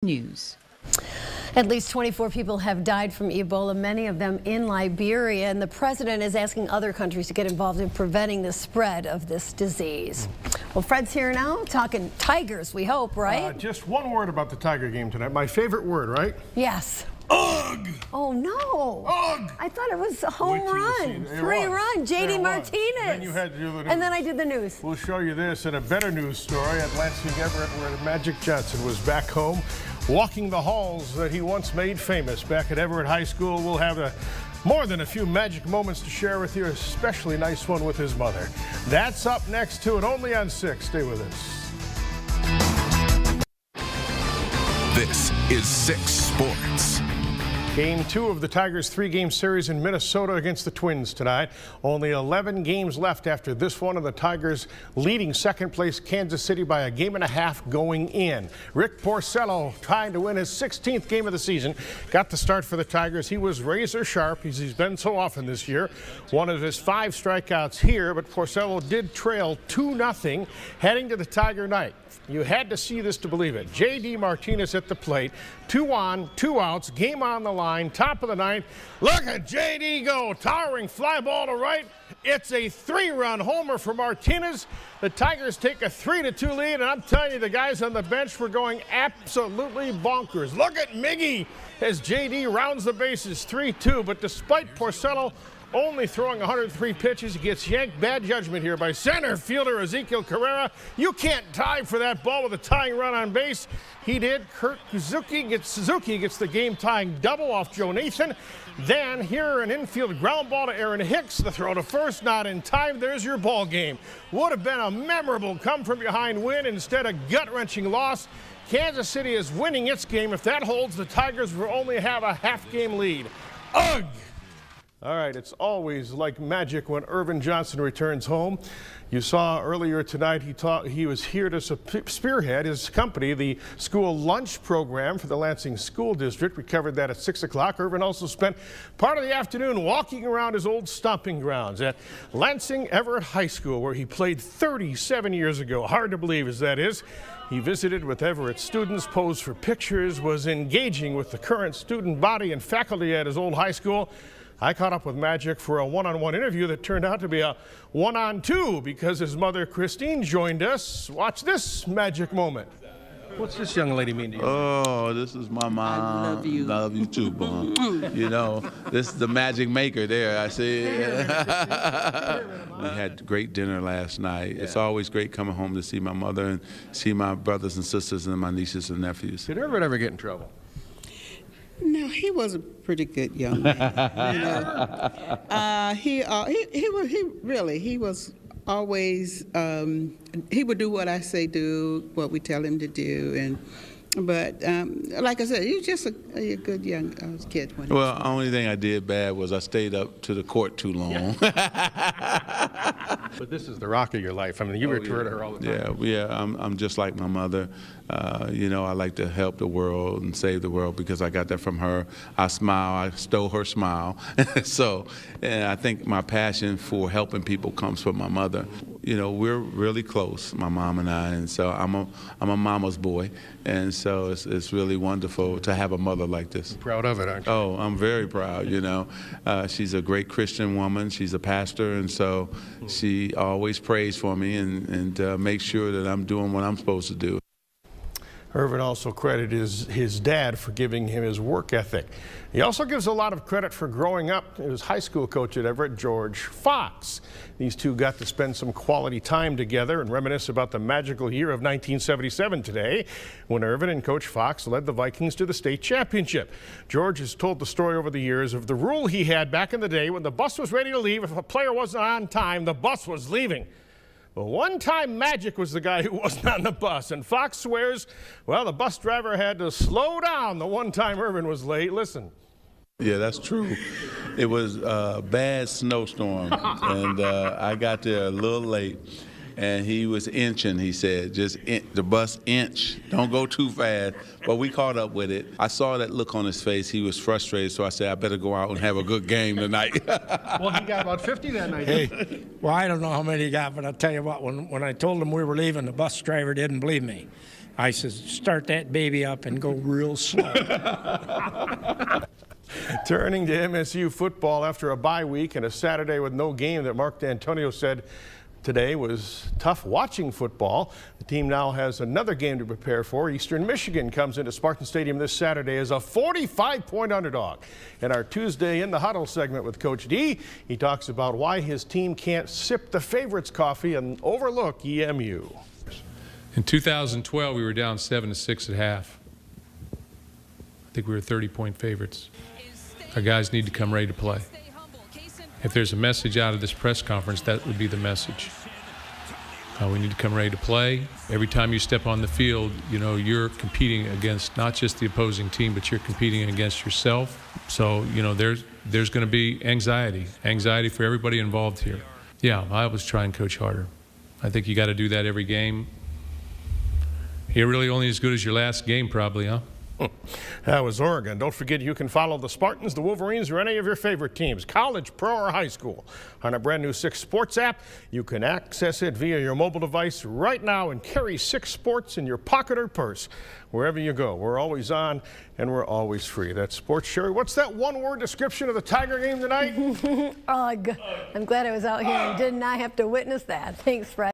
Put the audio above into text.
News. At least 24 people have died from Ebola, many of them in Liberia, and the president is asking other countries to get involved in preventing the spread of this disease. Well, Fred's here now, talking Tigers, we hope, right? Just one word about the Tiger game tonight. My favorite word, right? Yes. Ugh! Oh, no. Ugh! I thought it was a home run. Three-run, JD Martinez. Then you had to do the news. And then I did the news. We'll show you this and a better news story at Lansing Everett, where Magic Johnson was back home, walking the halls that he once made famous. Back at Everett High School, we'll have more than a few magic moments to share with you, a especially nice one with his mother. That's up next to it, only on 6. Stay with us. This is 6 Sports. Game 2 of the Tigers' 3-game series in Minnesota against the Twins tonight. Only 11 games left after this one, and the Tigers leading second-place Kansas City by a game and a half going in. Rick Porcello trying to win his 16th game of the season. Got the start for the Tigers. He was razor sharp, as he's been so often this year. One of his 5 strikeouts here, but Porcello did trail 2-0 heading to the Tiger night. You had to see this to believe it. JD Martinez at the plate, 2 on, 2 outs, game on the line, top of the 9th. Look at JD go, towering fly ball to right. It's a 3-run homer for Martinez. The Tigers take a 3-2 lead, and I'm telling you, the guys on the bench were going absolutely bonkers. Look at Miggy as JD rounds the bases, 3-2, but despite Porcello only throwing 103 pitches, he gets yanked. Bad judgment here by center fielder Ezekiel Carrera. You can't tie for that ball with a tying run on base. He did. Kurt Suzuki gets the game-tying double off Joe Nathan. Then here an infield ground ball to Aaron Hicks. The throw to first, not in time. There's your ball game. Would have been a memorable come-from-behind win. Instead, a gut-wrenching loss. Kansas City is winning its game. If that holds, the Tigers will only have a half-game lead. Ugh! All right, it's always like magic when Irvin Johnson returns home. You saw earlier tonight he was here to spearhead his company, the school lunch program for the Lansing School District. We covered that at 6 o'clock. Irvin also spent part of the afternoon walking around his old stomping grounds at Lansing Everett High School, where he played 37 years ago. Hard to believe as that is. He visited with Everett students, posed for pictures, was engaging with the current student body and faculty at his old high school. I caught up with Magic for a one-on-one interview that turned out to be a one-on-2 because his mother, Christine, joined us. Watch this magic moment. What's this young lady mean to you? Oh, this is my mom. I love you. Love you too, Mom. You know, this is the magic maker there, I see. We had a great dinner last night. Yeah. It's always great coming home to see my mother and see my brothers and sisters and my nieces and nephews. Did Irvin ever get in trouble? No, he was a pretty good young man. You know, he was always he would do what I say do, what we tell him to do, but like I said, he was just a good young kid. Well, the only thing I did bad was I stayed up to the court too long. But this is the rock of your life. I mean, you refer to her all the time. Yeah. I'm just like my mother. You know, I like to help the world and save the world because I got that from her. I stole her smile. And I think my passion for helping people comes from my mother. You know, we're really close, my mom and I, and so I'm a mama's boy, and so it's really wonderful to have a mother like this. You're proud of it, aren't you? Oh, I'm very proud, you know. She's a great Christian woman. She's a pastor, and so she always prays for me and makes sure that I'm doing what I'm supposed to do. Irvin also credited his dad for giving him his work ethic. He also gives a lot of credit for growing up. His high school coach at Everett, George Fox. These two got to spend some quality time together and reminisce about the magical year of 1977 today, when Irvin and Coach Fox led the Vikings to the state championship. George has told the story over the years of the rule he had back in the day when the bus was ready to leave. If a player wasn't on time, the bus was leaving. Well, one time Magic was the guy who wasn't on the bus, and Fox swears, well, the bus driver had to slow down the one time Irvin was late. Listen. Yeah, that's true. It was a bad snowstorm, and I got there a little late. And he was inching, he said, the bus inch, don't go too fast. But we caught up with it. I saw that look on his face. He was frustrated, so I said, I better go out and have a good game tonight. Well, he got about 50 that night. Hey, well, I don't know how many he got, but I'll tell you what, when I told him we were leaving, the bus driver didn't believe me. I says, start that baby up and go real slow. Turning to MSU football after a bye week and a Saturday with no game that Mark D'Antonio said today was tough watching football. The team now has another game to prepare for. Eastern Michigan comes into Spartan Stadium this Saturday as a 45-point underdog. In our Tuesday in the Huddle segment with Coach D, he talks about why his team can't sip the favorites coffee and overlook EMU. In 2012, we were down 7-6 at half. I think we were 30-point favorites. Our guys need to come ready to play. If there's a message out of this press conference, that would be the message. We need to come ready to play. Every time you step on the field, you know, you're competing against not just the opposing team, but you're competing against yourself. So, you know, there's going to be anxiety for everybody involved here. Yeah, I always try and coach harder. I think you got to do that every game. You're really only as good as your last game, probably, huh? That was Oregon. Don't forget you can follow the Spartans, the Wolverines, or any of your favorite teams, college, pro, or high school, on a brand new 6 Sports app. You can access it via your mobile device right now and carry 6 Sports in your pocket or purse wherever you go. We're always on and we're always free. That's Sports. Sherry, what's that one-word description of the Tiger game tonight? Ugh. I'm glad I was out here and did not have to witness that. Thanks, Fred.